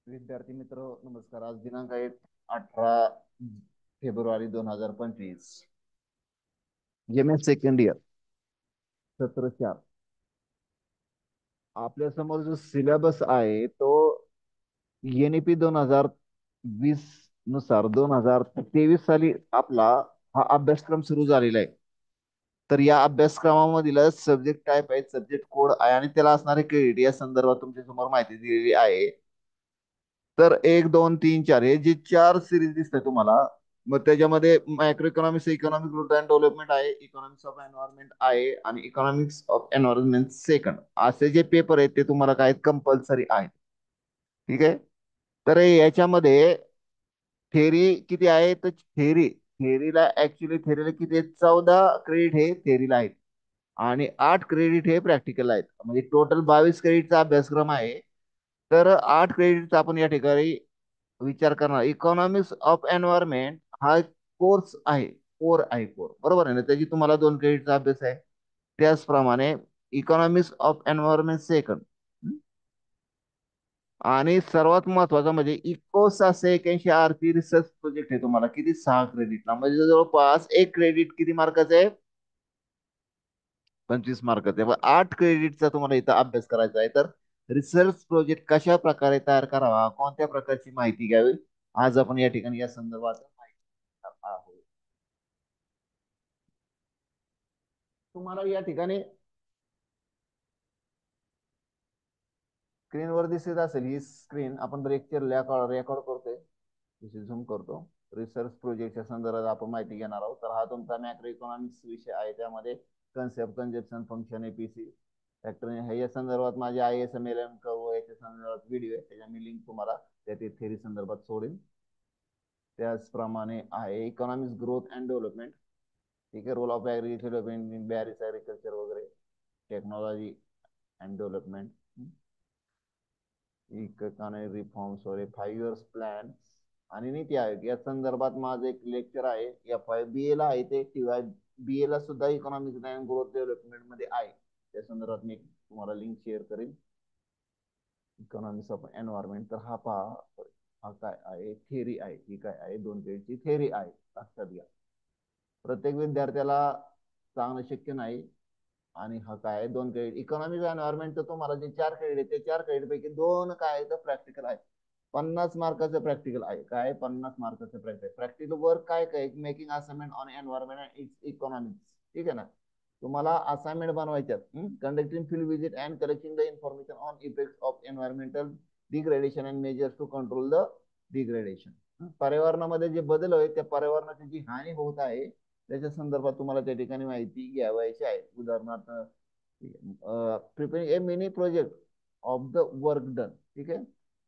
विद्यार्थी मित्र नमस्कार. आज दिनांक आहे 18 फेब्रुवारी 2025. एम.एस सेकंड इयर, सत्र 4. आपल्या समोर जो सिलेबस आहे तो NEP 2020 नुसार 2023 साली आपला हा अभ्यासक्रम सुरू झालेला आहे. तर या अभ्यासक्रमामधील सब्जेक्ट टाईप आहे, सब्जेक्ट कोड आहे आणि त्याला असणारे क्रेडिट या संदर्भात तुमच्या समोर माहिती दिलेली आहे. तर एक दोन तीन चार हे जे चार सिरीज दिसते तुम्हाला, मग त्याच्यामध्ये micro economics, economic growth and development आहे, इकॉनॉमिक्स ऑफ एन्व्हायरमेंट आहे आणि इकॉनॉमिक्स ऑफ एन्व्हायरमेंट सेकंड असे जे पेपर आहेत ते तुम्हाला काय कंपल्सरी आहेत. ठीक आहे. तर याच्यामध्ये थेरी किती आहे? तर थेरीला किती आहेत? 14 क्रेडिट हे थेरीला आहेत आणि 8 क्रेडिट हे प्रॅक्टिकल आहेत. म्हणजे टोटल 22 क्रेडिटचा अभ्यासक्रम आहे. तर 8 क्रेडिटचा आपण या ठिकाणी विचार करणार. इकॉनॉमिक्स ऑफ एन्व्हायरमेंट हा कोर्स आहे, कोर बरोबर आहे ना. त्याची तुम्हाला 2 क्रेडिटचा अभ्यास आहे. त्याचप्रमाणे इकॉनॉमिक्स ऑफ एन्व्हायरमेंट सेकंड आणि सर्वात महत्वाचा म्हणजे इको 681 रिसर्च प्रोजेक्ट आहे. तुम्हाला किती? 6 क्रेडिटला, म्हणजे जवळपास एक क्रेडिट किती मार्काचं आहे? 25 मार्काचं आहे. 8 क्रेडिटचा तुम्हाला इथं अभ्यास करायचा आहे. तर रिसर्च प्रोजेक्ट कशा प्रकारे तयार करावा, कोणत्या प्रकारची माहिती घ्यावी, आज आपण या ठिकाणी या संदर्भात माहिती घेणार आहोत. तुम्हाला या ठिकाणी स्क्रीनवर दिसत असेल, ही स्क्रीन आपण लेक्चर रेकॉर्ड करतोय. झूम करतो. रिसर्च प्रोजेक्टच्या संदर्भात आपण माहिती घेणार आहोत. तर हा तुमचा मॅक्रो इकॉनॉमिक्स विषय आहे. त्यामध्ये concept, consumption, function, APC factor हे या संदर्भात माझे ISML कर्व याच्या संदर्भात व्हिडिओ आहे. त्याच्या मी लिंक तुम्हाला त्या थेरी संदर्भात सोडेन. त्याचप्रमाणे आहे इकॉनॉमिक्स ग्रोथ अँड डेव्हलपमेंट. ठीक आहे. Role of agriculture development in बॅरिस ऍग्रिकल्चर वगैरे, technology and development, economic reforms वगैरे, 5 इयर्स प्लॅन आणि नीती आयोग या संदर्भात माझं एक लेक्चर आहे. FI BA ला आहे ते, किंवा BA ला सुद्धा इकॉनॉमिक्स अँड ग्रोथ डेव्हलपमेंट मध्ये आहे. त्या संदर्भात मी तुम्हाला लिंक शेअर करेन. Economics of environment. तर हा पहा, हा काय आहे? थेरी आहे. ही काय आहे? 2 क्रेडिटची थेरी आहे. लक्षात घ्या. प्रत्येक विद्यार्थ्याला सांगणं शक्य नाही. आणि हा काय आहे? 2 क्रेडिट. इकॉनॉमिक एन्व्हायरमेंट तर तुम्हाला जे 4 क्रेडिट आहेत, ते 4 क्रेडिट पैकी 2 काय आहे? तर प्रॅक्टिकल आहे. 50 मार्काचं प्रॅक्टिकल आहे. काय? 50 मार्काचं प्रॅक्टिकल. प्रॅक्टिकल वर्क काय काय? Making assignment on environment and economics. ठीक आहे ना. तुम्हाला असाइनमेंट बनवायच्यात. Conducting field visit and collecting the information on effect of environmental degradation and measures to control the degradation. पर्यावरणामध्ये जे बदल आहेत, त्या पर्यावरणाची जी हानी होत आहे त्याच्या संदर्भात तुम्हाला त्या ठिकाणी माहिती घ्यावायची आहे. उदाहरणार्थ preparing A mini project of the work done. ठीक आहे.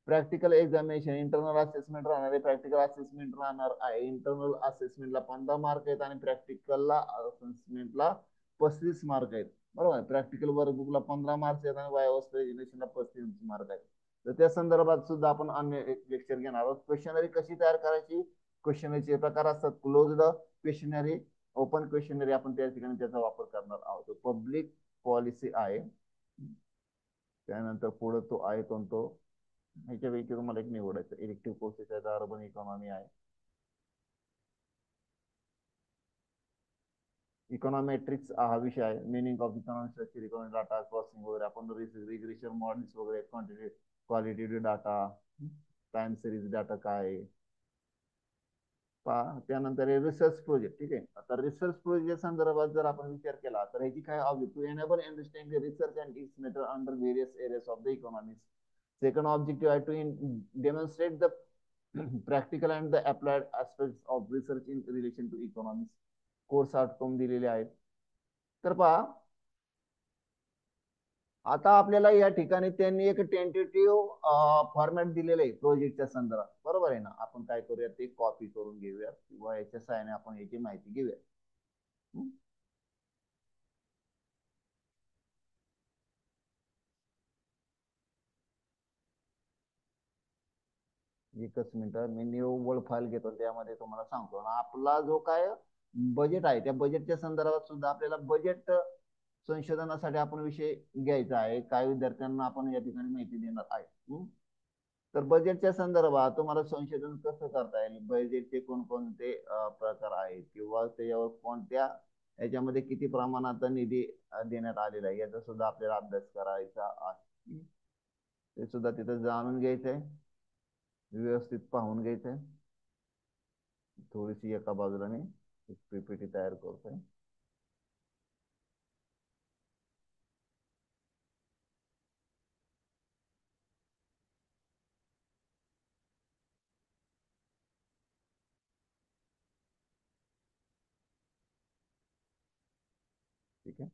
प्रॅक्टिकल एक्झामिनेशन, इंटरनल असेसमेंट राहणार आहे. प्रॅक्टिकल असेसमेंट राहणार आहे. इंटरनल असेसमेंटला 15 मार्क आहेत आणि प्रॅक्टिकलला असेसमेंटला 35 मार्क आहेत. बरोबर. प्रॅक्टिकल वर्कबुकला 15 मार्क्स आहेत आणि वायवास प्रेझेंटेशनला 35 मार्क आहेत. तर त्या संदर्भात सुद्धा आपण अन्य एक लेक्चर घेणार आहोत. क्वेश्चनरी कशी तयार करायची, क्वेश्चनरीचे प्रकार असतात. क्लोज्ड क्वेश्चनरी, ओपन क्वेश्चनरी, आपण त्या ठिकाणी त्याचा वापर करणार आहोत. पब्लिक पॉलिसी आहे. त्यानंतर पुढे तो आहे तो ह्याच्यापैकी तुम्हाला एक निवडायचं. इलेक्टिव्ह कोर्सेस आहे, अर्बन इकॉनॉमी आहे. इकॉनॉमेट्रिक्स हा विषय आहे. Meaning of economic structure, economic data crossing वगैरे, आपण रिग्रेशन मॉडेल्स वगैरे, quantity qualitative data, time series data काय आहे. त्यानंतर रिसर्च प्रोजेक्ट. ठीक आहे. आता रिसर्च प्रोजेक्ट संदर्भात जर आपण विचार केला तर ह्याची काय object? To enable understanding research and its method under various areas of the economics. Second objective आहे to demonstrate the practical and the applied aspects of research in relation to economics. Course outcome दिलेले आहेत. तर पहा, आता आपल्याला या ठिकाणी त्यांनी एक टेंटेटिव्ह फॉर्मॅट दिलेलं आहे प्रोजेक्टच्या संदर्भात. बरोबर आहे ना. आपण काय करूया, ते कॉपी करून घेऊया किंवा याच्या सहाय्याने आपण याची माहिती घेऊया. एकच मिनिट, मी निव्वळ फाईल घेतो, त्यामध्ये तुम्हाला सांगतो ना आपला जो काय बजेट आहे, त्या बजेटच्या संदर्भात सुद्धा आपल्याला बजेट संशोधनासाठी आपण विषय घ्यायचा आहे. काय विद्यार्थ्यांना आपण या ठिकाणी माहिती देणार आहे. तर बजेटच्या संदर्भात तुम्हाला संशोधन कसं करता येईल, बजेटचे कोणकोणते प्रकार आहेत किंवा त्याच्यावर कोणत्या याच्यामध्ये किती प्रमाणात निधी देण्यात आलेला आहे याचा सुद्धा आपल्याला अभ्यास करायचा आहे. ते सुद्धा तिथे जाणून घ्यायचंय, व्यवस्थित पाहून घ्यायचंय. थोडीशी एका बाजूला मी पीपीटी तयार करतोय. ठीक आहे.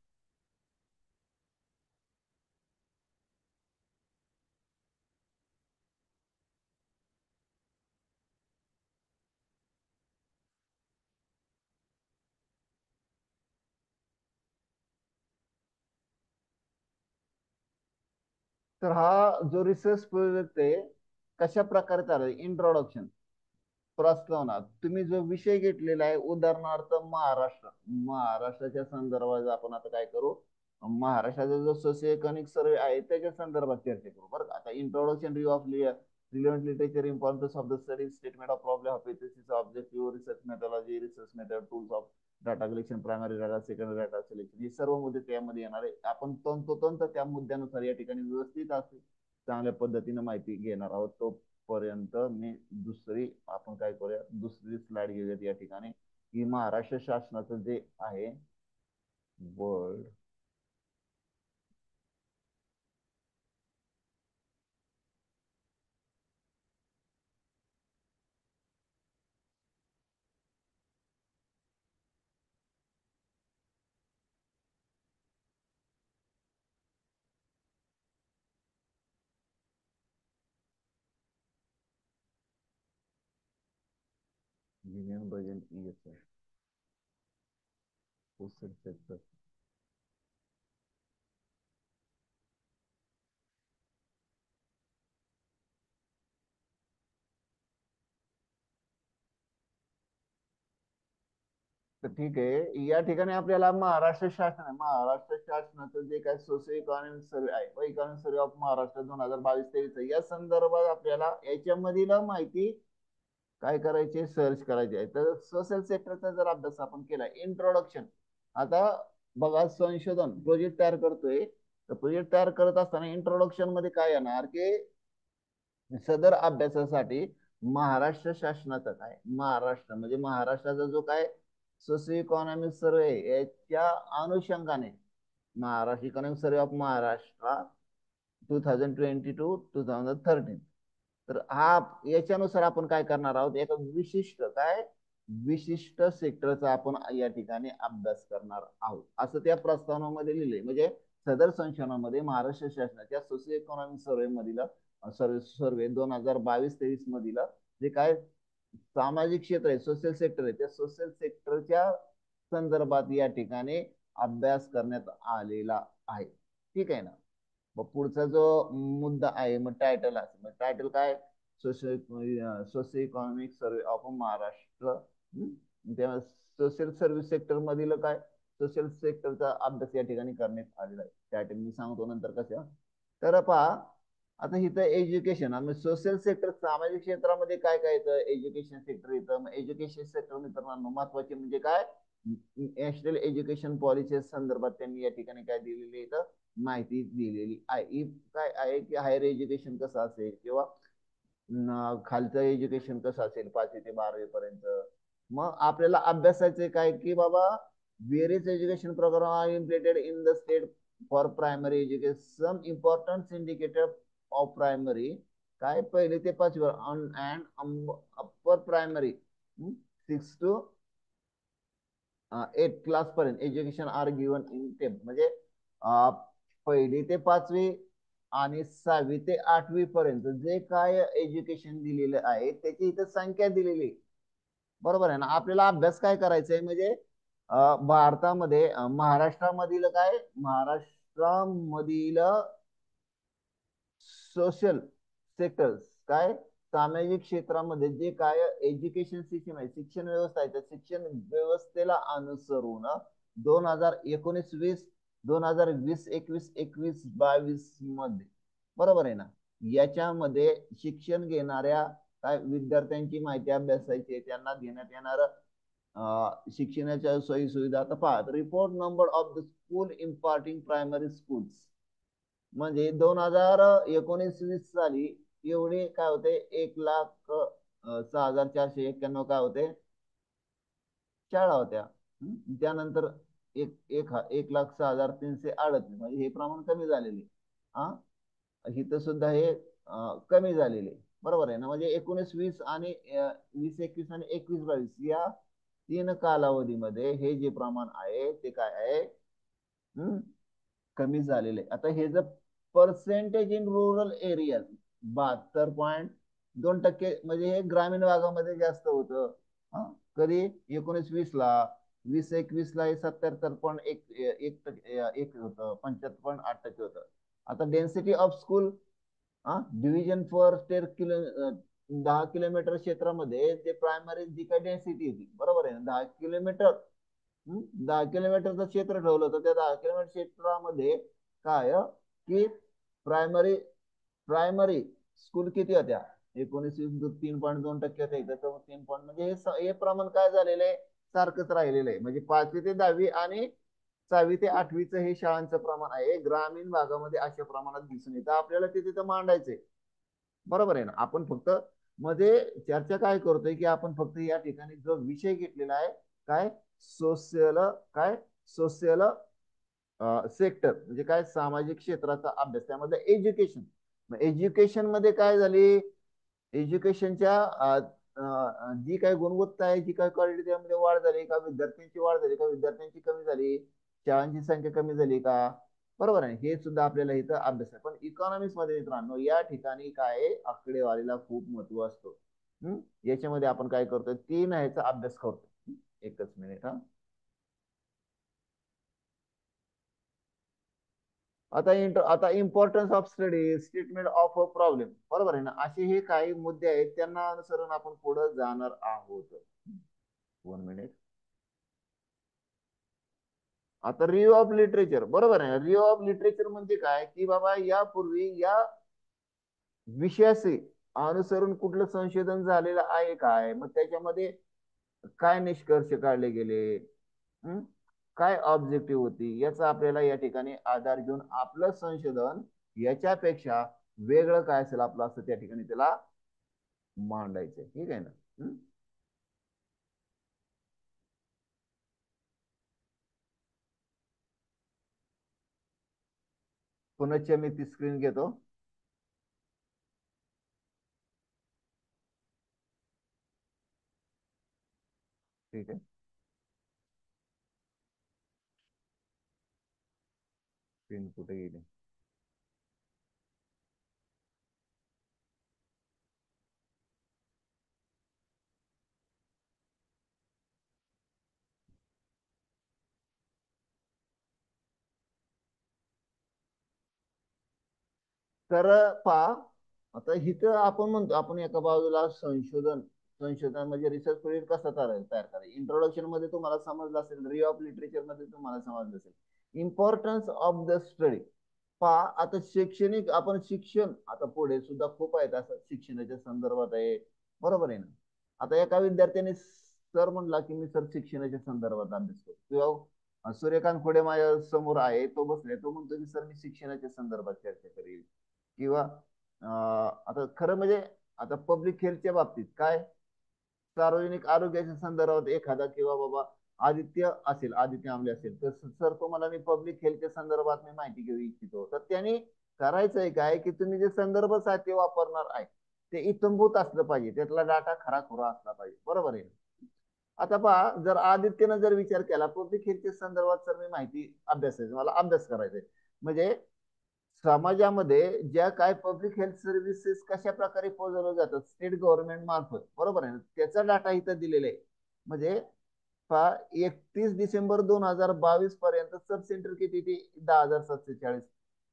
तर हा जो रिसर्च प्रोजेक्ट आहे कशा प्रकारे चालेल, इंट्रोडक्शन, प्रस्तावना, तुम्ही जो विषय घेतलेला आहे उदाहरणार्थ महाराष्ट्र, महाराष्ट्राच्या संदर्भात आपण आता काय करू, महाराष्ट्राचा जो सोशिओ इकॉनॉमिक सर्वे आहे त्याच्या संदर्भात चर्चा करू बरं का. आता introduction, review of relevant literature, importance of the study, statement of problem, hypothesis, objective, research methodology, research method, tools of data collection, primary data, secondary data selection, हे सर्व मुद्दे त्यामध्ये येणार आहे. आपण तंतोतंत त्या मुद्द्यानुसार या ठिकाणी व्यवस्थित असते चांगल्या पद्धतीने माहिती घेणार आहोत. तो पर्यंत मी दुसरी आपण काय करूया, दुसरी स्लाइड घेऊयात या ठिकाणी, की महाराष्ट्र शासनाचं जे आहे world union budget ESR postal sector. तर ठीक आहे, या ठिकाणी आपल्याला महाराष्ट्र शासनाचं जे काय सोशल इकॉनॉमिक सर्वे आहे व इकॉनॉमिक सर्वे ऑफ महाराष्ट्र 2022-23 या संदर्भात आपल्याला याच्यामधील माहिती काय करायचे, सर्च करायचे आहे. तर सोशल सेक्टरचा जर अभ्यास आपण केला, इंट्रोडक्शन, आता बघा संशोधन प्रोजेक्ट तयार करतोय, तर प्रोजेक्ट तयार करत असताना इंट्रोडक्शन मध्ये काय येणार की सदर अभ्यासासाठी महाराष्ट्र शासनाचा काय, महाराष्ट्र म्हणजे महाराष्ट्राचा जो काय सोशिओ इकॉनॉमिक सर्वे याच्या अनुषंगाने Maharashtra economic survey of Maharashtra 2022-2013, तर हा याच्यानुसार आपण काय करणार आहोत, एका विशिष्ट काय विशिष्ट सेक्टरचा आपण या ठिकाणी अभ्यास करणार आहोत असं त्या प्रस्तावनामध्ये लिहिले. म्हणजे सदर संशोधनामध्ये महाराष्ट्र शासनाच्या सोशिओ इकॉनॉमिक सर्वे मधील सर्वे 2022-23 मधील जे काय सामाजिक क्षेत्र आहे, सोशल सेक्टर आहे, त्या सोशल सेक्टरच्या संदर्भात या ठिकाणी अभ्यास करण्यात आलेला आहे. ठीक आहे ना. मग पुढचा जो मुद्दा आहे, मग टायटल आहे, मग टायटल काय, social economic survey of Maharashtra. तेव्हा सोशल सर्व्हिस सेक्टर मधील काय सोशल सेक्टरचा अभ्यास या ठिकाणी करण्यात आलेला आहे. टायटल मी सांगतो नंतर कसं. तर पहा, आता इथं एज्युकेशन आणि सोशल सेक्टर, सामाजिक क्षेत्रामध्ये काय काय येतं, एज्युकेशन सेक्टर येतं. मग एज्युकेशन सेक्टर मित्रांनो महत्वाचे म्हणजे काय, नॅशनल एज्युकेशन पॉलिसी संदर्भात त्यांनी या ठिकाणी काय दिलेली इथं माहिती दिलेली आहे. काय आहे की हायर एज्युकेशन कसं असेल किंवा खालचं एज्युकेशन कसं असेल 5वी ते 12वी पर्यंत. मग आपल्याला अभ्यासाचे काय की बाबा, various education program are implemented in the state for primary education, some important indicator of primary, काय पहिले ते 5वी and upper primary 6 to 8 class पर्यंत education are given in tape, म्हणजे पहिली ते 5वी आणि 6वी ते 8वी पर्यंत जे काय एज्युकेशन दिलेलं आहे त्याची इथं संख्या दिलेली, बरोबर आहे ना. आपल्याला अभ्यास काय करायचा आहे म्हणजे भारतामध्ये महाराष्ट्रामधील काय, महाराष्ट्रामधील सोशल सेक्टर, काय सामाजिक क्षेत्रामध्ये जे काय एज्युकेशन सिस्टम आहे, शिक्षण व्यवस्था आहे, त्या शिक्षण व्यवस्थेला अनुसरून 2019-20, 2020-21, 21-22 मध्ये, बरोबर आहे ना. याच्यामध्ये शिक्षण घेणाऱ्या काय विद्यार्थ्यांची माहिती अभ्यासायची, त्यांना देण्यात येणार शिक्षणाच्या सोयी सुविधा. आता पहा, report number of the school imparting primary schools, म्हणजे 2019-20 साली एवढे काय होते, 1,06,491 काय होते शाळा होत्या. त्यानंतर 1,06,338, म्हणजे हे प्रमाण कमी झालेले. हा, इथं सुद्धा हे कमी झालेले, बरोबर आहे ना. म्हणजे 19-20 आणि 20-21 आणि 21-22 या 3 कालावधीमध्ये हे जे प्रमाण आहे ते काय आहे, कमी झालेले. आता हे जर पर्सेंटेज इन रूरल एरिया 72.2%, म्हणजे हे ग्रामीण भागामध्ये जास्त होतं. कधी 19-20 ला, 20-21 ला हे 77.1 होतं, 75.8% होतं. आता density of school division for state 10 kilometre क्षेत्रामध्ये जे प्रायमरी जी काय डेन्सिटी होती, बरोबर आहे ना, 10 किलोमीटर, 10 किलोमीटरचं क्षेत्र ठेवलं होतं. त्या 10 किलोमीटर क्षेत्रामध्ये काय की प्रायमरी प्रायमरी स्कूल किती होत्या, 3.2% होत्या. इथं 3 म्हणजे हे प्रमाण काय झालेलं आहे, सारखंच राहिलेलं आहे. म्हणजे 5वी ते 10वी आणि 6वी ते 8वीचं हे शाळांचं प्रमाण आहे ग्रामीण भागामध्ये अशा प्रमाणात दिसून येतं. आपल्याला ते तिथं मांडायचंय, बरोबर आहे ना. आपण फक्त मध्ये चर्चा काय करतोय की आपण फक्त या ठिकाणी जो विषय घेतलेला आहे काय, सोशल काय सोशल सेक्टर, म्हणजे काय सामाजिक क्षेत्राचा अभ्यास, त्यामध्ये एज्युकेशन. एज्युकेशन मध्ये काय झाली, एज्युकेशनच्या जी काही गुणवत्ता आहे, जी काही क्वालिटी, त्यामध्ये वाढ झाली का, विद्यार्थ्यांची वाढ झाली का, विद्यार्थ्यांची कमी झाली, शाळांची संख्या कमी झाली का, बरोबर आहे. हे सुद्धा आपल्याला इथं अभ्यास आहे. पण इकॉनॉमिक्स मध्ये मित्रांनो या ठिकाणी काय आकडेवारीला खूप महत्व असतो. याच्यामध्ये आपण काय करतोय, 3 ह्याचा अभ्यास करतो. एकच मिनिट हा. आता importance of study, statement of a problem, बरोबर आहे ना. असे हे काही मुद्दे आहेत, त्यांना अनुसरून आपण पुढे जाणार आहोत. 1 मिनिट. आता रिव्ह्यू ऑफ लिटरेचर, बरोबर आहे. रिव्ह्यू ऑफ लिटरेचर म्हणजे काय की बाबा यापूर्वी या विषयाचे अनुसरून कुठलं संशोधन झालेलं आहे काय, मग त्याच्यामध्ये काय निष्कर्ष काढले गेले, काय ऑब्जेक्टिव्ह होती, याचा आपल्याला या ठिकाणी आधार घेऊन आपलं संशोधन याच्यापेक्षा वेगळं काय असेल आपलं, असं त्या ठिकाणी त्याला मांडायचं. ठीक आहे ना. पुनश्च मी ती स्क्रीन घेतो. ठीक आहे, स्क्रीन कुठे गेली. तर पहा, आता इथं आपण म्हणतो, आपण एका बाजूला संशोधन म्हणजे रिसर्च प्रोजेक्ट कसा तयार करायचा, इंट्रोडक्शन मध्ये तुम्हाला समजलं असेल, रिव्ह्यू ऑफ लिटरेचर मध्ये तुम्हाला समजलं असेल, इम्पॉर्टन्स ऑफ द स्टडी. पहा, आता शैक्षणिक आपण शिक्षण, आता पुढे सुद्धा खूप आहेत असं शिक्षणाच्या संदर्भात आहे, बरोबर आहे ना. आता एका विद्यार्थ्याने सर म्हणला की मी सर शिक्षणाच्या संदर्भात अभ्यास करतो, किंवा सूर्यकांत खोडे माझ्या समोर आहे, तो बसले, तो म्हणतो की सर मी शिक्षणाच्या संदर्भात चर्चा करेल. किंवा आता खरं म्हणजे आता पब्लिक हेल्थच्या बाबतीत काय, सार्वजनिक आरोग्याच्या संदर्भात एखादा किंवा बाबा आदित्य आमले असेल, तर सर तुम्हाला मी पब्लिक हेल्थच्या संदर्भात मी माहिती घेऊ इच्छितो, तर त्यांनी करायचंय काय की तुम्ही जे संदर्भ साहित्य वापरणार आहे ते इत्थंभूत असलं पाहिजे, त्यातला डाटा खराखुरा असला पाहिजे, बरोबर आहे. आता पहा, जर आदित्यनं जर विचार केला पब्लिक हेल्थच्या संदर्भात सर मी माहिती अभ्यासायचं, मला अभ्यास करायचा आहे, म्हणजे समाजामध्ये ज्या काय पब्लिक हेल्थ सर्व्हिसेस कशा प्रकारे पोहोचवल्या जातात स्टेट गव्हर्नमेंट मार्फत, बरोबर आहे, त्याचा डाटा इथं दिलेला आहे. म्हणजे 31 डिसेंबर 2022 पर्यंत सब सेंटर किती होते, 10,740.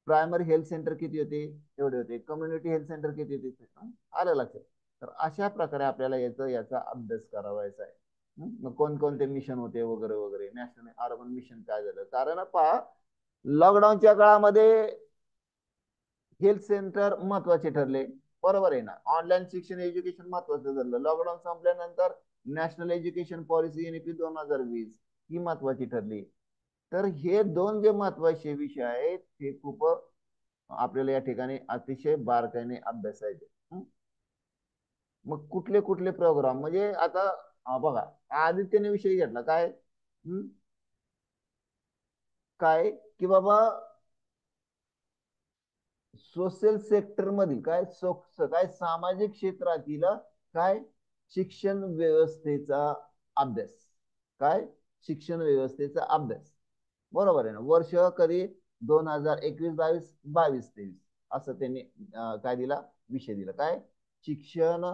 प्रायमरी हेल्थ सेंटर किती होते, तेवढे होते. कम्युनिटी हेल्थ सेंटर किती होते, आलं लक्षात. तर अशा प्रकारे आपल्याला याचा अभ्यास करावायचा आहे. मग कोणकोणते मिशन होते वगैरे वगैरे, नॅशनल अर्बन मिशन काय झालं, कारण पहा लॉकडाऊनच्या काळामध्ये हेल्थ सेंटर महत्वाचे ठरले, बरोबर आहे ना. ऑनलाईन शिक्षण एज्युकेशन महत्वाचं ठरलं. लॉकडाऊन संपल्यानंतर नॅशनल एज्युकेशन पॉलिसी NEP 2020 ही महत्वाची ठरली. तर हे दोन जे महत्वाचे विषय आहेत ते खूप आपल्याला या ठिकाणी अतिशय बारकाईने अभ्यासायचे. मग कुठले कुठले प्रोग्राम म्हणजे आता बघा, आदित्यने विषय घेतला काय, काय की बाबा सोशल सेक्टर मधील काय काय सामाजिक क्षेत्रातील काय शिक्षण व्यवस्थेचा अभ्यास, काय शिक्षण व्यवस्थेचा अभ्यास, बरोबर आहे ना. वर्ष कधी 2021-22, 22-23 असं त्यांनी काय दिला, विषय दिला काय शिक्षण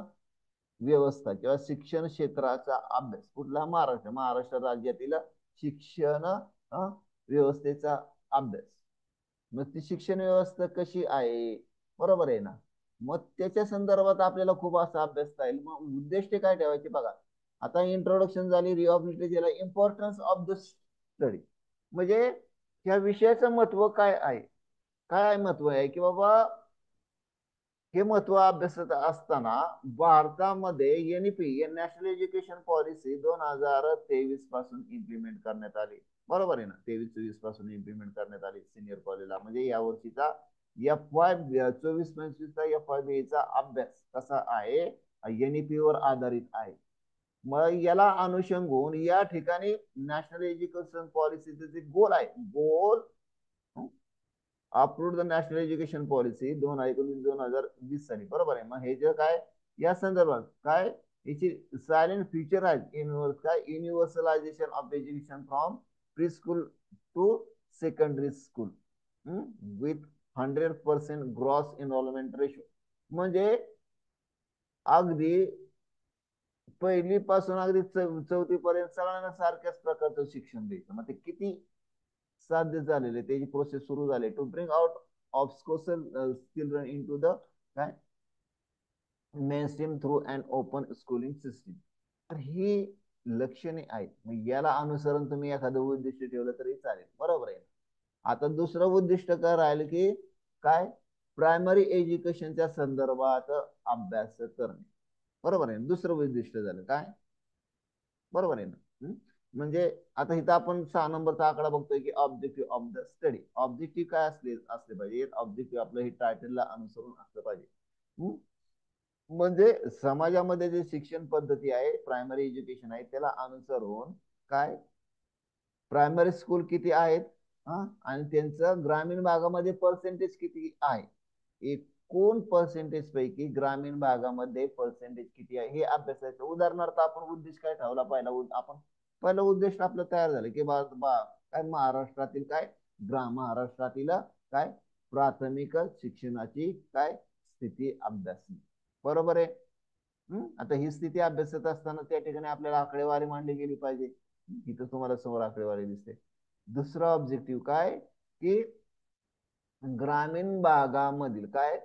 व्यवस्था किंवा शिक्षण क्षेत्राचा अभ्यास कुठला, महाराष्ट्र राज्यातील शिक्षण व्यवस्थेचा अभ्यास. मग ती शिक्षण व्यवस्था कशी आहे, बरोबर आहे ना. मग त्याच्या संदर्भात आपल्याला खूप असा अभ्यास राहील. मग उद्दिष्ट काय ठेवायचे बघा. आता इंट्रोडक्शन झाली, रिऑबिलिटी, इम्पॉर्टन्स ऑफ द स्टडी, म्हणजे ह्या विषयाचं महत्व काय आहे, काय महत्व आहे की बाबा हे महत्व अभ्यासत असताना भारतामध्ये NEP नॅशनल एज्युकेशन पॉलिसी 2023 पासून इम्प्लिमेंट करण्यात आली, बरोबर आहे ना. 23-24 पासून इम्प्लिमेंट करण्यात आली सिनियर कॉलेजला. म्हणजे या वर्षीचा FY 24-25चा FYBA चा अभ्यास कसा आहे, NEP वर आधारित आहे. मग याला अनुषंगून या ठिकाणी नॅशनल एज्युकेशन पॉलिसीचे जे गोल आहे, goal approved the national education policy 2019-2020 साली, बरोबर आहे. मग हे जे काय या संदर्भात काय याची सायलेंट फ्युचर आहे, काय universalization of education from pre school to secondary school with 100% gross enrolment ratio. म्हणजे अगदी पहिली पासून अगदी 4थी पर्यंत सगळ्यांना सारख्याच प्रकारचं शिक्षण द्यायचं. मग ते किती साध्य झालेले, त्याची प्रोसेस सुरू झाली to bring out of school children into the काय mainstream through and open schooling system. तर ही लक्षणे आहेत. मग याला अनुसरून तुम्ही एखादं उद्दिष्ट ठेवलं तरी चालेल, बरोबर आहे. आता दुसरं उद्दिष्ट काय राहिलं की काय प्रायमरी एज्युकेशनच्या संदर्भात अभ्यास करणे, बरोबर आहे. दुसरं उद्दिष्ट झालं काय, बरोबर आहे ना. म्हणजे आता इथं आपण 6 नंबरचा आकडा बघतोय की objective of the study. Objective काय असले पाहिजे, ऑब्जेक्टिव्ह आपलं हे टायटलला अनुसरून असलं पाहिजे. म्हणजे समाजामध्ये जे शिक्षण पद्धती आहे, प्रायमरी एज्युकेशन आहे, त्याला अनुसरून काय प्रायमरी स्कूल किती आहेत, आणि त्यांचं ग्रामीण भागामध्ये पर्सेंटेज किती आहे, एकूण पर्सेंटेज पैकी ग्रामीण भागामध्ये पर्सेंटेज किती आहे हे अभ्यासायचं. उदाहरणार्थ आपण उद्देश काय ठेवला, आपण पहिलं उद्दिष्ट आपलं तयार झालं की काय महाराष्ट्रातील काय महाराष्ट्रातील काय प्राथमिक शिक्षणाची काय स्थिती अभ्यासणी, बरोबर आहे. आता ही स्थिती अभ्यासत असताना त्या ठिकाणी आपल्याला आकडेवारी मांडली गेली पाहिजे. इथं तुम्हाला समोर आकडेवारी दिसते. दुसरा ऑब्जेक्टिव्ह काय की ग्रामीण भागामधील काय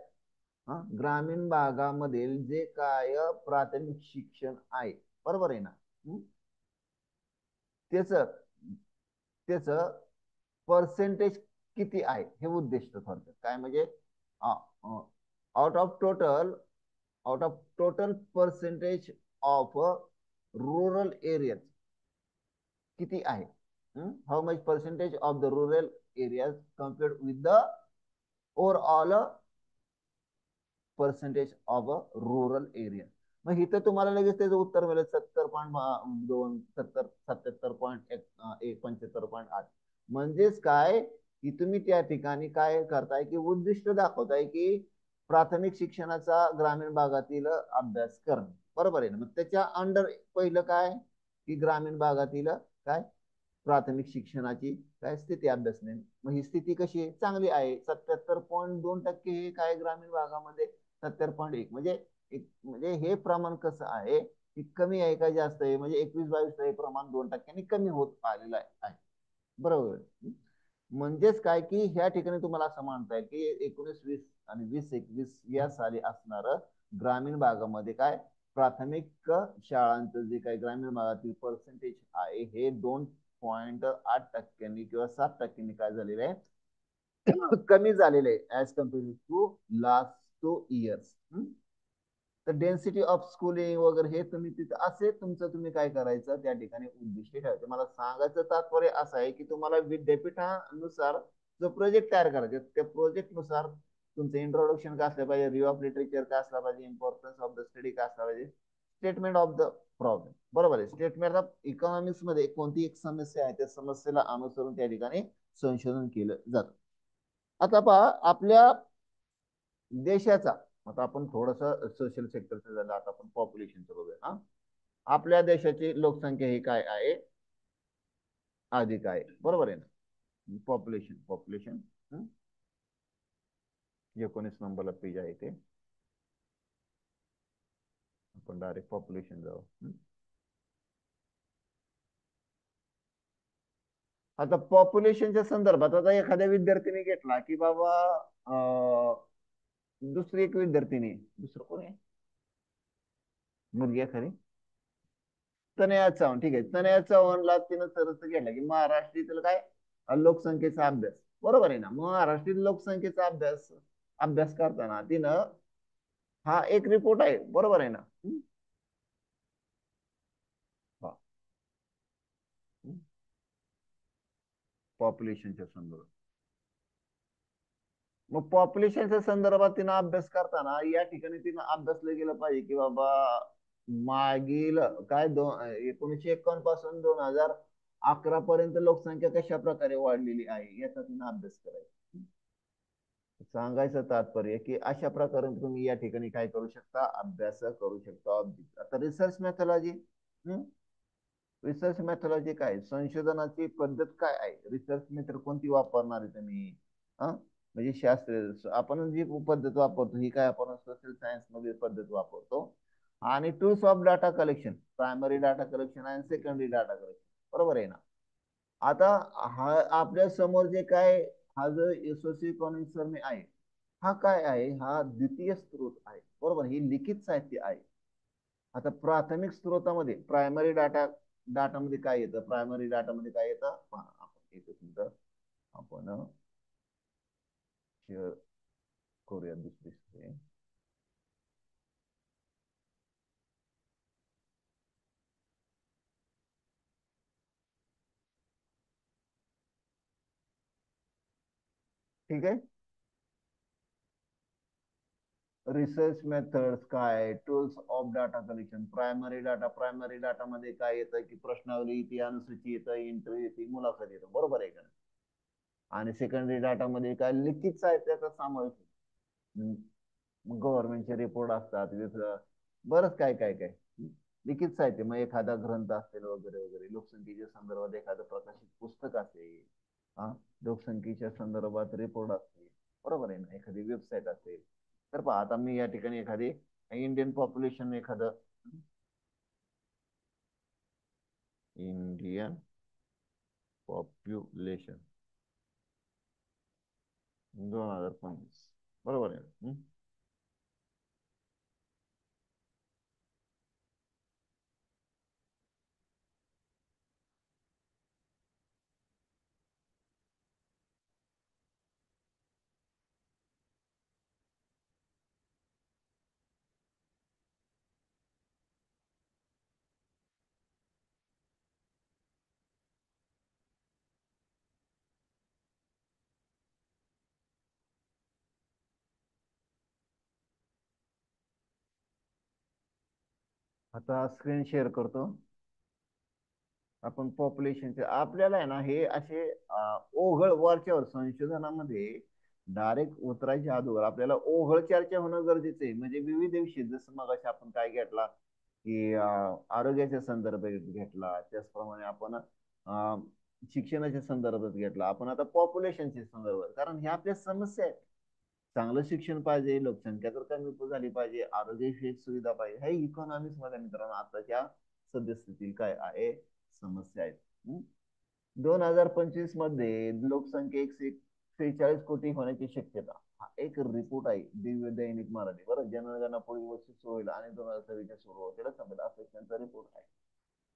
ग्रामीण भागामधील जे काय प्राथमिक शिक्षण आहे, बरोबर आहे ना, त्याच त्याच पर्सेंटेज किती आहे हे उद्दिष्ट ठरतं. काय म्हणजे out of total percentage of rural areas किती आहे, how much percentage of the rural areas compared with the overall percentage of a rural area. मग इथं तुम्हाला लगेच त्याचं उत्तर मिळेल 70.2, 77.1, 75.8. म्हणजेच काय की तुम्ही त्या ठिकाणी काय करताय की उद्दिष्ट दाखवताय की प्राथमिक शिक्षणाचा ग्रामीण भागातील अभ्यास करणे, बरोबर आहे ना. मग त्याच्या अंडर पहिलं काय की ग्रामीण भागातील काय प्राथमिक शिक्षणाची काय स्थिती अभ्यासणे. मग ही स्थिती कशी आहे, चांगली आहे. 77.2% हे काय ग्रामीण भागामध्ये, 70.1 म्हणजे म्हणजे हे प्रमाण कसं आहे की कमी आहे का जास्त आहे, म्हणजे 21-22 हे प्रमाण 2%नी कमी होत आलेलं आहे, बरोबर. म्हणजेच काय की ह्या ठिकाणी तुम्हाला असं म्हणता येईल की 19-20 आणि 20-21 या साली असणार ग्रामीण भागामध्ये काय प्राथमिक शाळांचं जे काही ग्रामीण भागातील पर्सेंटेज आहे हे 2.8% किंवा 7% काय झालेलं आहे कमी झालेलं आहे as compared to last 2 years. तर डेन्सिटी ऑफ स्कूलिंग वगैरे हे तुम्ही तिथं असे तुमचं तुम्ही काय करायचं त्या ठिकाणी उद्दिष्ट ठेवायचं. मला सांगायचं तात्पर्य असं आहे की तुम्हाला विद्यापीठानुसार जो प्रोजेक्ट तयार करायचा त्या प्रोजेक्टनुसार तुमचं इंट्रोडक्शन काय असलं पाहिजे, रिव्ह्यू ऑफ लिटरेचर काय असला पाहिजे, इम्पॉर्टन्स ऑफ द स्टडी काय असला पाहिजे, स्टेटमेंट ऑफ द प्रॉब्लेम. बरोबर आहे. स्टेटमेंट ऑफ इकॉनॉमिक्स मध्ये कोणती एक समस्या आहे त्या समस्येला अनुसरून त्या ठिकाणी संशोधन केलं जातं. आता पहा आपल्या देशाचा, आता आपण थोडस सोशल सेक्टरचं झालं, आता आपण पॉप्युलेशनचं बघूया. हा, आपल्या देशाची लोकसंख्या ही काय आहे, अधिक आहे. बरोबर आहे ना. पॉप्युलेशन पॉप्युलेशन 19 नंबरला पेज आहे ते. आपण डायरेक्ट पॉप्युलेशन जाऊ. आता पॉप्युलेशनच्या संदर्भात आता एखाद्या विद्यार्थीने घेतला की बाबा दुसरी एक विद्यार्थिनी, दुसरं कोण आहे, मुलगी आहे खरी, तनया चव्हाण. ठीक आहे, तनया चव्हाणला तिनं सरस घेतला की महाराष्ट्रातील काय लोकसंख्येचा अभ्यास. बरोबर आहे ना. महाराष्ट्रीय लोकसंख्येचा अभ्यास अभ्यास करताना तिनं हा एक रिपोर्ट आहे. बरोबर आहे ना. पॉप्युलेशनच्या संदर्भात, मग पॉप्युलेशनच्या संदर्भात तिनं अभ्यास करताना या ठिकाणी तिनं अभ्यासलं गेलं पाहिजे की बाबा मागील काय 1951 पासून 2011 पर्यंत लोकसंख्या कशा प्रकारे वाढलेली आहे याचा तिनं अभ्यास करायचा. सांगायचं तात्पर्य की अशा प्रकारे तुम्ही या ठिकाणी काय करू शकता, अभ्यास करू शकता. आता रिसर्च मेथॉलॉजी, रिसर्च मेथॉलॉजी काय, संशोधनाची पद्धत काय आहे, रिसर्च मेथड कोणती वापरणार आहे तुम्ही. हा, म्हणजे शास्त्र आपण जी पद्धत वापरतो ही काय आपण सोशल सायन्स मध्ये पद्धत वापरतो. आणि tools of data collection, primary data collection आणि सेकंडरी डाटा कलेक्शन. बरोबर आहे ना. आता हा आपल्या समोर जे काय हा जो सोशिओ इकॉनॉमिक सर्वे आहे हा काय आहे, हा द्वितीय स्त्रोत आहे. बरोबर, ही लिखित साहित्य आहे. आता प्राथमिक स्त्रोतामध्ये प्रायमरी डाटामध्ये काय येतं, प्रायमरी डाटामध्ये काय येतं आपण एक मिनिट आपण शेअर करूया दुसरी स्क्रीन. ठीक आहे. रिसर्च मेथड्स काय, tools of data collection, primary data मध्ये काय येतं की प्रश्नावली येते, अनुसूची येतं, इंटरव्ह्यू येते, मुलाखत येतं. बरोबर आहे का. आणि सेकंडरी डाटामध्ये काय लिखित साहित्याचा समावेश, गव्हर्नमेंटचे रिपोर्ट असतात, बरंच काय काय काय लिखित साहित्य, मग एखादा ग्रंथ असेल वगैरे वगैरे, लोकसंख्येच्या संदर्भात एखादं प्रकाशित पुस्तक असेल, हा, लोकसंख्येच्या संदर्भात रिपोर्ट असेल. बरोबर आहे ना. एखादी वेबसाईट असेल. तर पहा आता मी या ठिकाणी एखादी इंडियन पॉप्युलेशन, एखादं इंडियन पॉप्युलेशन 2025. बरोबर आहे. आता स्क्रीन शेअर करतो. आपण पॉप्युलेशनचे आपल्याला आहे ना हे असे ओघळ वरच्यावर संशोधनामध्ये डायरेक्ट उतरायच्या अगोदर आपल्याला ओघळ चर्चा होणं गरजेचं आहे. म्हणजे विविध विषय, जसं मग आपण काय घेतला की आरोग्याच्या संदर्भात घेतला, त्याचप्रमाणे आपण शिक्षणाच्या संदर्भात घेतला, आपण आता पॉप्युलेशनच्या संदर्भात, कारण ह्या आपल्या समस्या आहेत. चांगलं शिक्षण पाहिजे, लोकसंख्या तर कमी झाली पाहिजे, आरोग्यविषयक सुविधा पाहिजे, हे इकॉनॉमिक्स मध्ये मित्रांनो आताच्या सद्यस्थितीत काय आहे, समस्या आहेत. 2025 मध्ये लोकसंख्या 146 कोटी होण्याची शक्यता, हा एक रिपोर्ट आहे दिव्य दैनिक मराठी. बरं, जनगणना पुढील वर्षी सुरू होईल आणि 2026 सुरुवातीला संपेल असं त्यांचा रिपोर्ट आहे.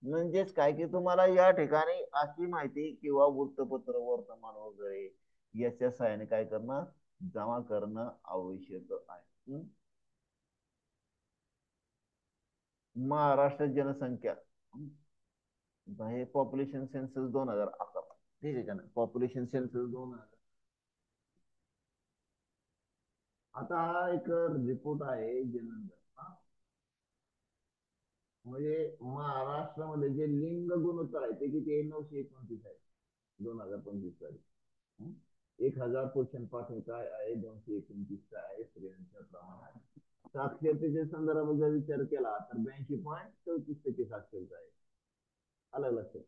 म्हणजेच काय की तुम्हाला या ठिकाणी अशी माहिती किंवा वृत्तपत्र, वर्तमान वगैरे याच्या सहाय्याने काय करणं, जमा करणं आवश्यक आहे. महाराष्ट्र जनसंख्या, हे पॉप्युलेशन सेन्सस 2011, ठीक आहे का नाही, पॉप्युलेशन सेन्सस 2000. आता हा एक रिपोर्ट आहे जनगणना, म्हणजे महाराष्ट्रामध्ये जे लिंग गुणोत्तर आहे ते किती आहे, 929 आहे 2025 साली. 1000 पुरुषांपासून आहे, 229 आहे स्त्रियांचं प्रमाण आहे. साक्षरतेच्या संदर्भात जर विचार केला तर 82.34% साक्षरता आहे. आलं लक्षात.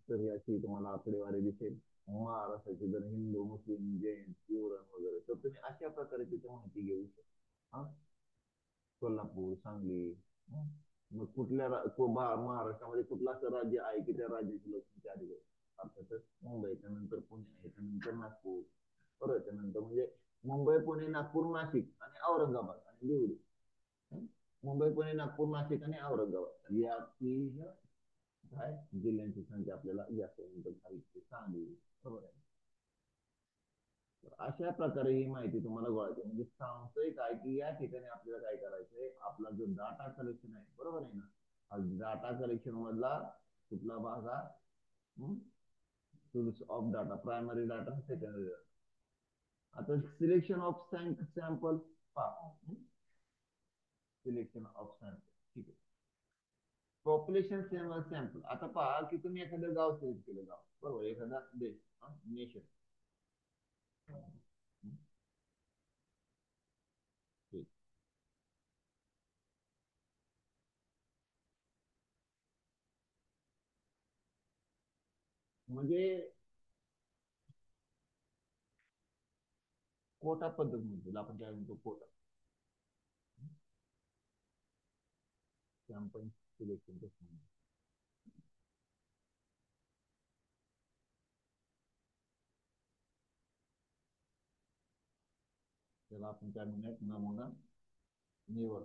तर याची तुम्हाला आकडेवारी दिसेल. महाराष्ट्राचे जर हिंदू, मुस्लिम, जैन, शिवरण वगैरे, तर तुम्ही अशा प्रकारे तिथे माहिती घेऊ शकता. कोल्हापूर, सांगली, मग कुठल्या महाराष्ट्रामध्ये कुठलं असं राज्य आहे की त्या राज्याची लोकसंख्या अधिक आहे? अर्थातच मुंबई, त्यानंतर पुणे आहे, त्यानंतर नागपूर, बरोबर, त्यानंतर म्हणजे मुंबई, पुणे, नागपूर, नाशिक आणि औरंगाबाद आणि देवळी. मुंबई, पुणे, नागपूर, नाशिक आणि औरंगाबाद या तीन काय जिल्ह्यांची संख्या आपल्याला जास्त सांगली, बरोबर आहे. अशा प्रकारे ही माहिती तुम्हाला गोळायची, म्हणजे सांगतोय काय की या ठिकाणी आपल्याला काय करायचंय, आपला जो डाटा कलेक्शन आहे, बरोबर आहे ना, डाटा कलेक्शन मधला कुठला भाग हा, source of data, primary data, secondary data. आता सिलेक्शन ऑफ सॅम्पल पहा, सिलेक्शन ऑफ सॅम्पल, ठीक आहे. पॉप्युलेशन सॅम्पल, आता पहा की तुम्ही एखादं गाव सिलेक्ट केलं, गाव, बरोबर, एखादा देश, नेशन, म्हणजे कोटा पद्धत म्हणतो आपण, काय म्हणतो कोटा, सॅम्पल सिलेक्शन, त्याला आपण काय म्हणूयात, नमुना निवड.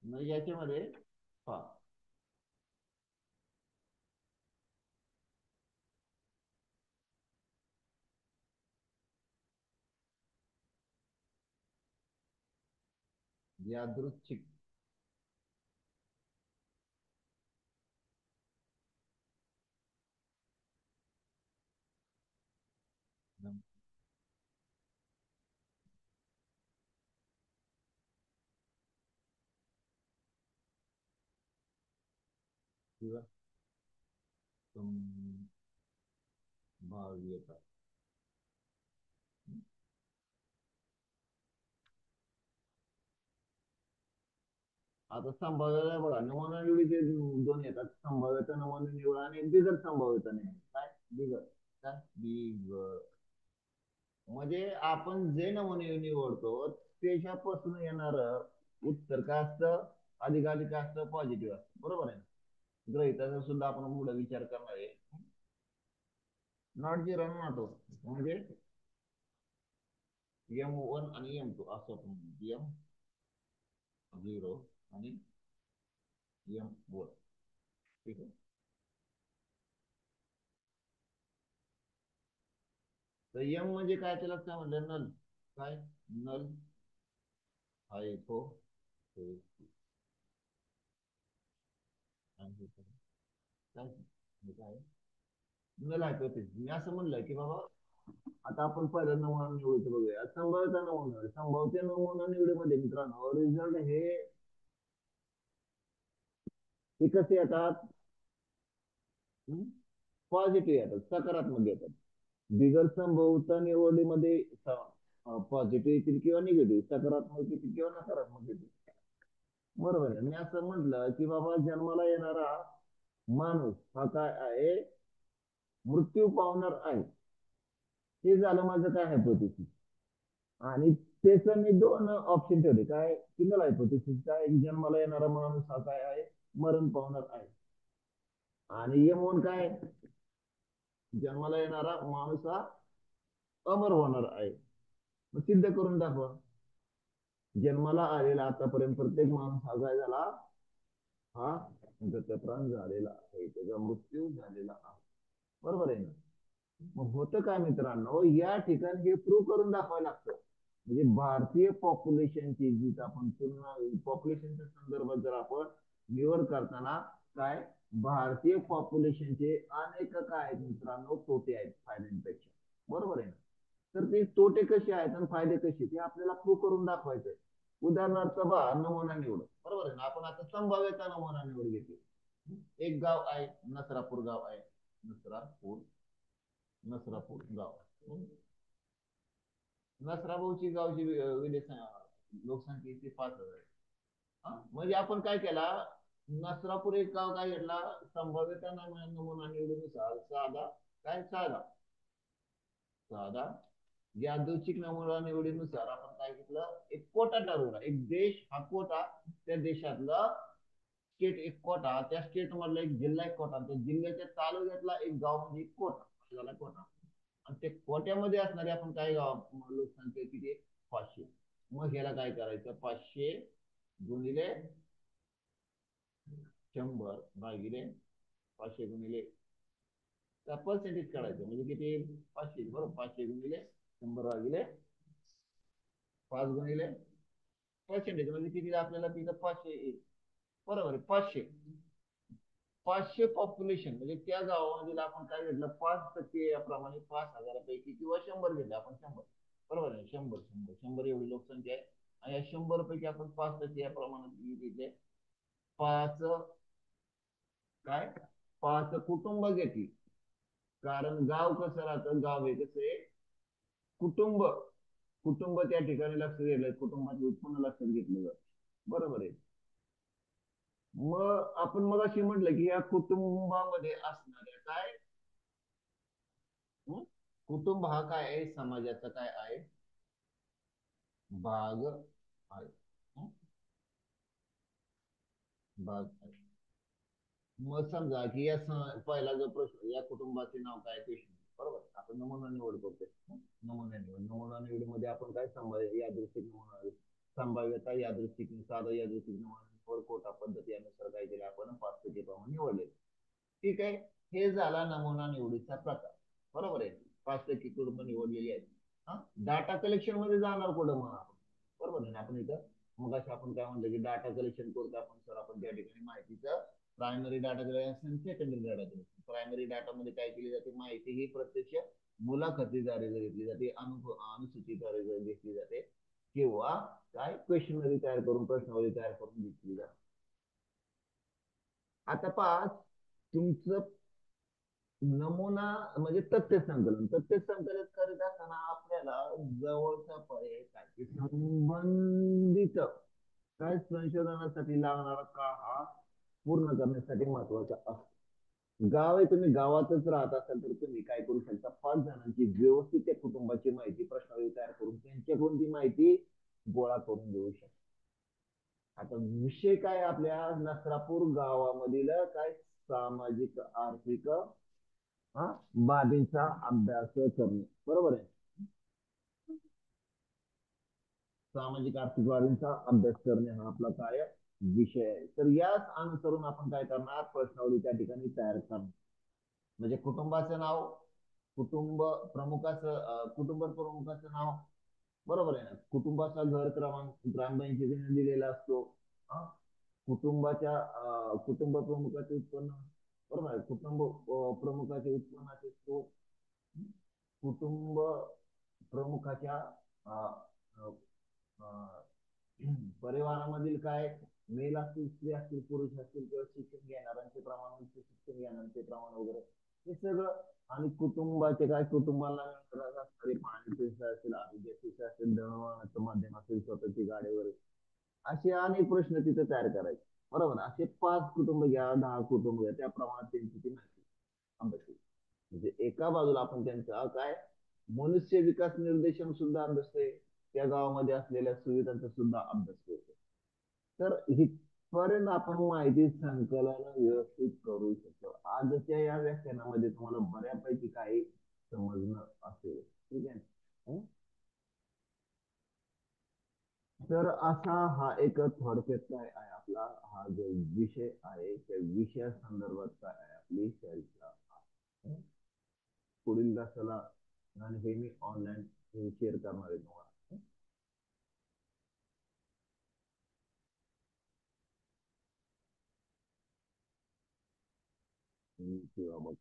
म्हणजे याच्यामध्ये पहा, यादृच्छिक, किंवा संभाव्यता. आता संभाव्यता बघा, नमुना निवडीचे दोन येतात, संभाव्यता नमुना निवड आणि बिगर संभाव्यता निवड. काय बिगर, काय बिगर, म्हणजे आपण जे नमुने निवडतो त्याच्यापासून येणार उत्तर काय असतं, अधिकाधिक काय असतं, पॉझिटिव्ह असतं, बरोबर आहे. ग्रहिताचा सुद्धा आपण पुढे विचार करणार आहे. नॉट झिरो, नॉट वन, म्हणजे M1 आणि M2 असं आपण M0 आणि M1, ठीक आहे. तर M म्हणजे काय, त्याला काय म्हणलं, नल, काय नल हायपो, काय काय नल हायपोथेसिस. मी असं म्हणलं की बाबा, आता आपण पहिला नमुना निवडतो बघूया, संभाव्यता नमुना, संभाव्य नमुना निवडीमध्ये मित्रांनो रिझल्ट हे कसे येतात, पॉझिटिव्ह येतात, सकारात्मक येतात. बिगर संभवता निवडीमध्ये पॉझिटिव्ह येतील किंवा निगेटिव्ह, सकारात्मक येतील किंवा नकारात्मक येतील, बरोबर आहे. मी असं म्हटलं की बाबा जन्माला येणारा माणूस हा काय आहे, मृत्यू पावणार आहे, हे झालं माझं काय हायपोथेसिस. आणि त्याच मी दोन ऑप्शन ठेवले, काय सिंगल हायपोथेसिस, काय जन्माला येणारा माणूस हा काय आहे, मरण पावणार आहे. आणि यमोन काय, जन्माला येणारा माणूस हा अमर होणार आहे. मग सिद्ध करून दाखवा. जन्माला आलेला आतापर्यंत प्रत्येक माणूस हा काय झाला, हा गतप्राण झालेला आहे, त्याचा मृत्यू झालेला आहे. बरोबर आहे ना. मग होतं काय मित्रांनो, या ठिकाणी हे प्रूव्ह करून दाखवायला लागतं. म्हणजे भारतीय पॉप्युलेशनची जी आपण तुलना, पॉप्युलेशनच्या संदर्भात जर आपण निवड करताना काय, भारतीय पॉप्युलेशनचे अनेक काय आहेत मित्रांनो, तोटे आहेत फायद्यांपेक्षा. बरोबर आहे ना. तर ते तोटे कसे आहेत आणि फायदे कसे, ते आपल्याला प्रूव्ह करून दाखवायचंय. उदाहरणार्थ नमुना निवड. बरोबर आहे ना. आपण आता संभाव्यता नमुना निवड घेतली. एक गाव आहे, नसरापूर गाव आहे. नसरापूर, नसरापूर गाव. नसरापूरची गावची लोकसंख्या ती 5,000 आहे. म्हणजे आपण काय केला, नसरापूर एक गाव काय घेतला, संभाव्यता नमुना निवडीनुसार साधा, काय साधा साधा यादृच्छिक नमुना निवडीनुसार आपण काय घेतलं, एक कोटा ठरवला. एक देश हा कोटा, त्या देशातला स्टेट एक कोटा, त्या स्टेट मधला एक जिल्हा एक कोटा, त्या जिल्ह्याच्या तालुक्यातला एक गाव म्हणजे एक कोटा झाला कोटा. आणि ते कोट्यामध्ये असणारे आपण काय गाव लोकसंख्या किती, 500. मग ह्याला काय करायचं, 500 गुणिले 100 भागिले 500 गुणिले, त्या पर्सेंटेज काढायचं म्हणजे किती, 500. बरोबर, 500 गुणिले 100 भागिले 5 गुणिले पर्सेंटेज म्हणजे किती आपल्याला तिथं 500 येईल. बरोबर आहे. 500, 500 पॉप्युलेशन म्हणजे त्या गावामध्ये आपण काय घेतलं, 5% याप्रमाणे 5,000 पैकी किंवा 100 घेतले आपण, 100. बरोबर आहे. 100 100 100 एवढी लोकसंख्या आहे. आणि या 100 पैकी आपण 5% या प्रमाणात घेतले. पाच काय, 5 कुटुंब घेतली. कारण गाव कसं राहतं, गाव हे कसं आहे, कुटुंब, कुटुंब त्या ठिकाणी लक्ष दिलं, कुटुंबाचे उत्पन्न लक्षात घेतलं जातं. बरोबर आहे. मग आपण मग अशी म्हटलं की या कुटुंबामध्ये असणाऱ्या काय, हं? कुटुंब हा काय आहे, समाजाचा काय आहे, भाग आहे. हं? भाग आहे. मग समजा की या पहिला जो प्रश्न, या कुटुंबाचे नाव काय, कृष्ण. बरोबर, आपण नमुना निवड करतोय. नमुना निवड, नमुना निवडीमध्ये आपण काय यादृच्छिक नमुना, संभाव्यता यादृच्छिक, साधा यादृच्छिक नमुना निवड, कोटा पद्धत यानुसार काय केलं आपण, 5 प्रमाणे निवडले. ठीक आहे. हे झाला नमुना निवडीचा प्रकार. बरोबर आहे. 5 कुटुंब निवडलेली आहेत. हा, डाटा कलेक्शन मध्ये जाणार कुठं मग आपण, बरोबर आहे ना. आपण इथं मग आपण काय म्हणतो की डाटा कलेक्शन करतो आपण, सर आपण त्या ठिकाणी माहितीचं primary data collection, secondary data collection. Primary data मध्ये काय केली जाते, माहिती ही प्रत्यक्ष मुलाखतीद्वारे घेतली जाते, अनुसूचीद्वारे घेतली जाते, किंवा काय क्वेश्चनरी तयार करून, प्रश्नावली तयार करून घेतली जाते. आता पहा, तुमचं नमुना म्हणजे तथ्य संकलित करीत असताना आपल्याला जवळचा पर्याय काय, संबंधित काय संशोधनासाठी लागणारा काळ हा पूर्ण करण्यासाठी महत्वाचा असतो. गाव आहे, तुम्ही गावातच राहत असाल तर तुम्ही काय करू शकता, 5 जणांची व्यवस्थित त्या कुटुंबाची माहिती प्रश्नावली तयार करून त्यांच्याकडून ती माहिती गोळा करून घेऊ शकता. आता विषय काय आपल्या नसरापूर गावामधील काय, सामाजिक आर्थिक हा बाबींचा अभ्यास करणे. बरोबर आहे. सामाजिक आर्थिक बाबींचा अभ्यास करणे हा आपला काय विषय आहे. तर याच अनुसरून आपण काय करणार, प्रश्नावली त्या ठिकाणी तयार करणार. म्हणजे कुटुंबाचं नाव, कुटुंब प्रमुखाचं, कुटुंब प्रमुखाचं नाव. बरोबर आहे ना. कुटुंबाचा घर क्रमांक ग्रामपंचायतीने दिलेला असतो. हा? कुटुंब प्रमुखाचे उत्पन्न. बरोबर आहे. कुटुंब प्रमुखाचे उत्पन्नाचे स्रोत. कुटुंब प्रमुखाच्या परिवारामधील काय, मेल असतील, स्त्री असतील, पुरुष असतील, किंवा शिक्षण घेणाऱ्यांचे प्रमाण, उच्च शिक्षण घेणाऱ्यांचे प्रमाण वगैरे हे सगळं. आणि कुटुंबाचे काय, कुटुंबाला असणारे पाण्याची सोय असेल, आरोग्याची सोय असेल, दळणवळणाचं माध्यम असेल, स्वतःची गाडी वगैरे, असे अनेक प्रश्न तिथे तयार करायचे. बरोबर. असे 5 कुटुंब घ्या, 10 कुटुंब घ्या, त्या प्रमाणात त्यांची ती माहिती अभ्यास. म्हणजे एका बाजूला आपण त्यांचा काय, मनुष्य विकास निर्देशन सुद्धा अभ्यास, त्या गावामध्ये असलेल्या सुविधांचा सुद्धा अभ्यास करतो. तर ही पर्यंत आपण माहिती संकलन व्यवस्थित करू शकतो. आजच्या या व्याख्यानामध्ये तुम्हाला बऱ्यापैकी काही समजणं असेल. ठीक आहे. हं? तर असा हा एक थोडक्यात काय आहे आपला हा जो विषय आहे त्या विषया संदर्भात काय आहे आपली चर्चा. हं? पुढील तासाला आणि हे मी ऑनलाईन शेअर करणार आहे तुम्हाला. किंवा मग